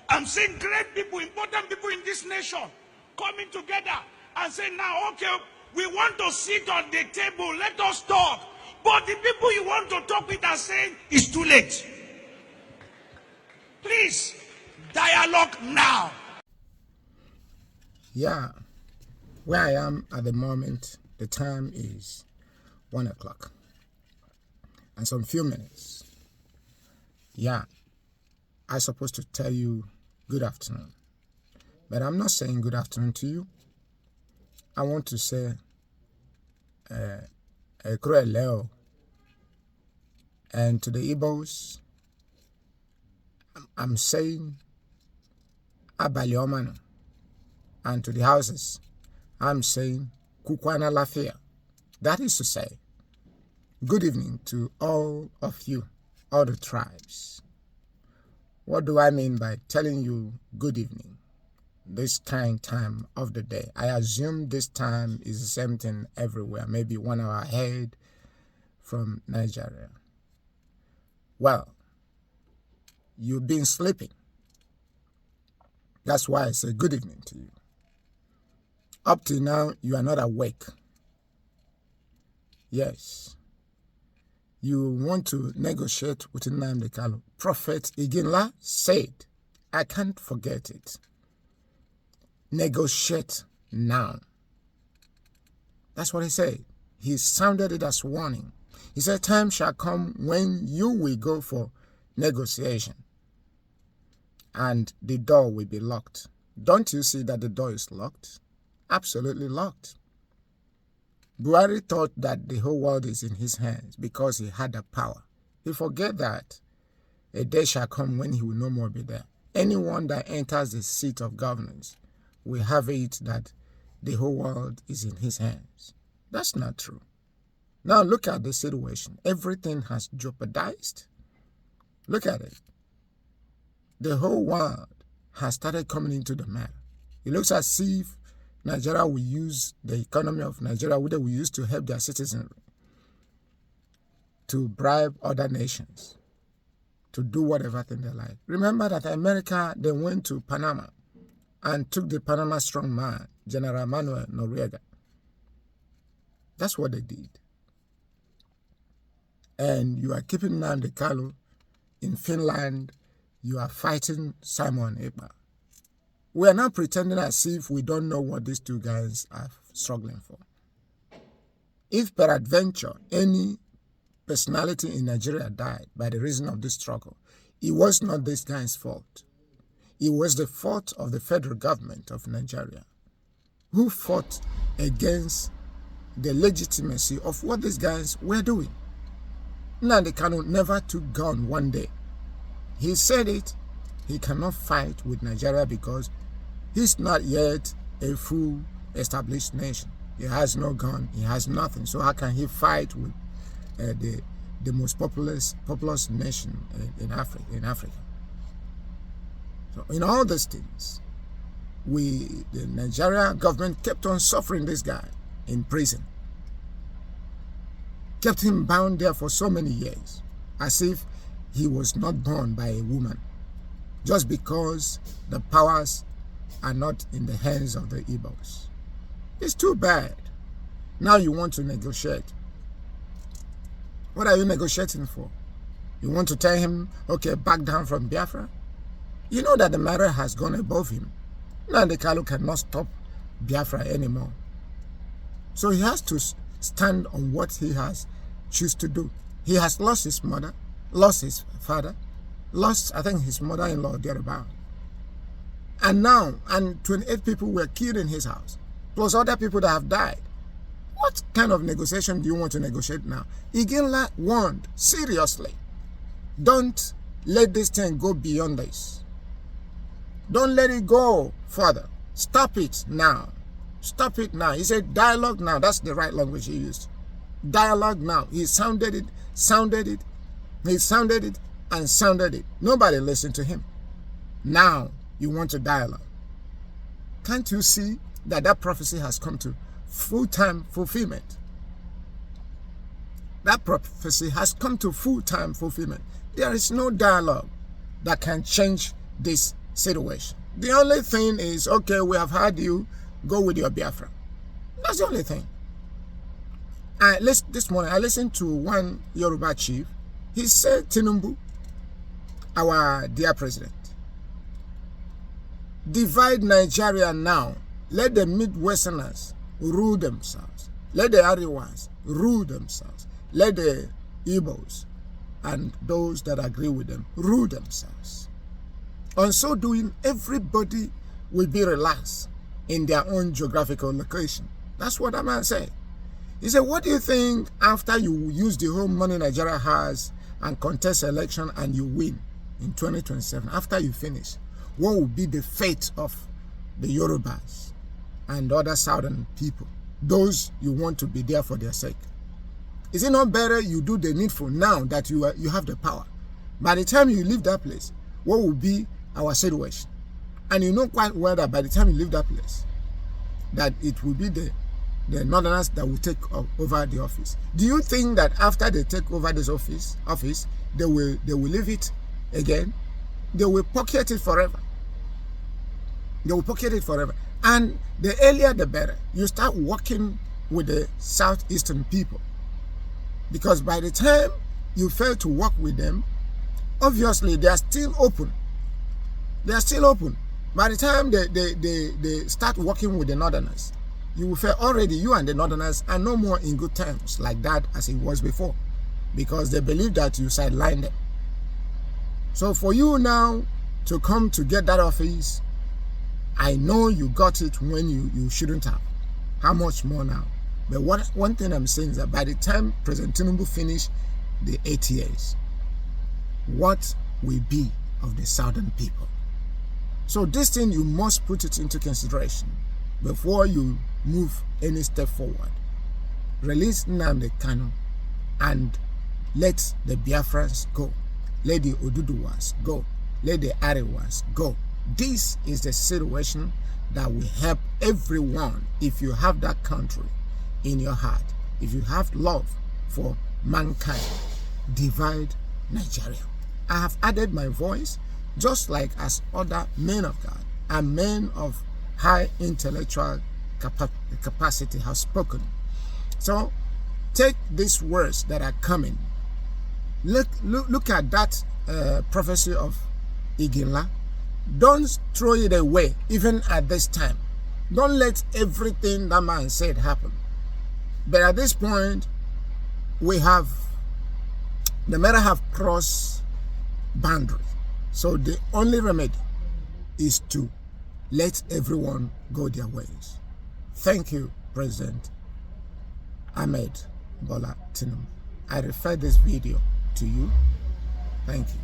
I'm seeing great people, important people in this nation coming together and saying, now, okay, we want to sit on the table, let us talk. But the people you want to talk with are saying, it's too late. Please, dialogue now. Yeah, where I am at the moment, the time is 1 o'clock and some few minutes. Yeah, I'm supposed to tell you good afternoon, but I'm not saying good afternoon to you. I want to say Leo, and to the Igbos, I'm saying Abaliomano, and to the houses, I'm saying Kukwana Lafia. That is to say, good evening to all of you, all the tribes. What do I mean by telling you good evening? This kind time of the day. I assume this time is the same thing everywhere, maybe 1 hour ahead from Nigeria. Well, you've been sleeping. That's why I say good evening to you. Up to now, you are not awake. Yes. You want to negotiate with nmandi. Prophet Iginla said, I can't forget it. Negotiate now. That's what he said. He sounded it as warning. He said, time shall come when you will go for negotiation and the door will be locked. Don't you see that the door is locked? Absolutely locked. Buhari thought that the whole world is in his hands because he had the power. He forget that a day shall come when he will no more be there. Anyone that enters the seat of governance will have it that the whole world is in his hands. That's not true. Now look at the situation. Everything has jeopardized. Look at it. The whole world has started coming into the matter. It looks as if Nigeria will use the economy of Nigeria, which they will use to help their citizenry, to bribe other nations, to do whatever thing they like. Remember that America, they went to Panama and took the Panama strongman, General Manuel Noriega. That's what they did. And you are keeping nmandi in Finland. You are fighting Simon Ekpa. We are now pretending as if we don't know what these two guys are struggling for. If peradventure any personality in Nigeria died by the reason of this struggle, it was not this guy's fault. It was the fault of the federal government of Nigeria, who fought against the legitimacy of what these guys were doing. Nnamdi Kanu never took gun one day. He said it, he cannot fight with Nigeria because he's not yet a full established nation. He has no gun, he has nothing. So how can he fight with the most populous nation in Africa? So in all these things, the Nigerian government kept on suffering this guy in prison. Kept him bound there for so many years, as if he was not born by a woman, just because the powers are not in the hands of the Igbos. It's too bad. Now you want to negotiate. What are you negotiating for? You want to tell him, okay, back down from Biafra? You know that the matter has gone above him. Nnamdi Kanu cannot stop Biafra anymore. So he has to stand on what he has choose to do. He has lost his mother, lost his father, lost, I think, his mother-in-law thereabout. And now, 28 people were killed in his house, plus other people that have died. What kind of negotiation do you want to negotiate now? Iginla warned, seriously, don't let this thing go beyond this. Don't let it go further. Stop it now. Stop it now. He said dialogue now. That's the right language he used. Dialogue now. He sounded it, he sounded it, and sounded it. Nobody listened to him. Now you want to dialogue. Can't you see that that prophecy has come to full-time fulfillment? That prophecy has come to full-time fulfillment. There is no dialogue that can change this situation. The only thing is, okay, we have had you, go with your Biafra. That's the only thing. This morning, I listened to one Yoruba chief. He said, Tinubu, our dear president, divide Nigeria now. Let the Midwesterners rule themselves. Let the Ariwas rule themselves. Let the Igbos and those that agree with them rule themselves. On so doing, everybody will be relaxed in their own geographical location. That's what that man said. He said, what do you think after you use the whole money Nigeria has and contest election and you win in 2027, after you finish, what will be the fate of the Yorubas and other southern people, those you want to be there for their sake? Is it not better you do the needful now that you have the power? By the time you leave that place, what will be our situation? And you know quite well that by the time you leave that place, that it will be the Northerners that will take over the office. Do you think that after they take over this office, they will leave it again? They will pocket it forever. They will pocket it forever. And the earlier the better. You start working with the southeastern people. Because by the time you fail to work with them, obviously they are still open. They are still open. By the time they start working with the Northerners, you will feel already you and the Northerners are no more in good terms like that as it was before, because they believe that you sidelined them. So for you now to come to get that office, I know you got it when you shouldn't have. How much more now? But one thing I'm saying is that by the time President Tinubu finish the 8 years, what will be of the southern people? So this thing, you must put it into consideration before you move any step forward. Release Nnamdi Kanu and let the Biafrans go. Let the Oduduwas go. Let the Ariwas go. This is the situation that will help everyone. If you have that country in your heart, if you have love for mankind, divide Nigeria. I have added my voice, just like as other men of God and men of high intellectual capacity have spoken. So take these words that are coming. Look at that prophecy of Iginla. Don't throw it away even at this time. Don't let everything that man said happen. But at this point, the matter have crossed boundaries. So the only remedy is to let everyone go their ways. Thank you, President Ahmed Bola Tinubu. I refer this video to you. Thank you.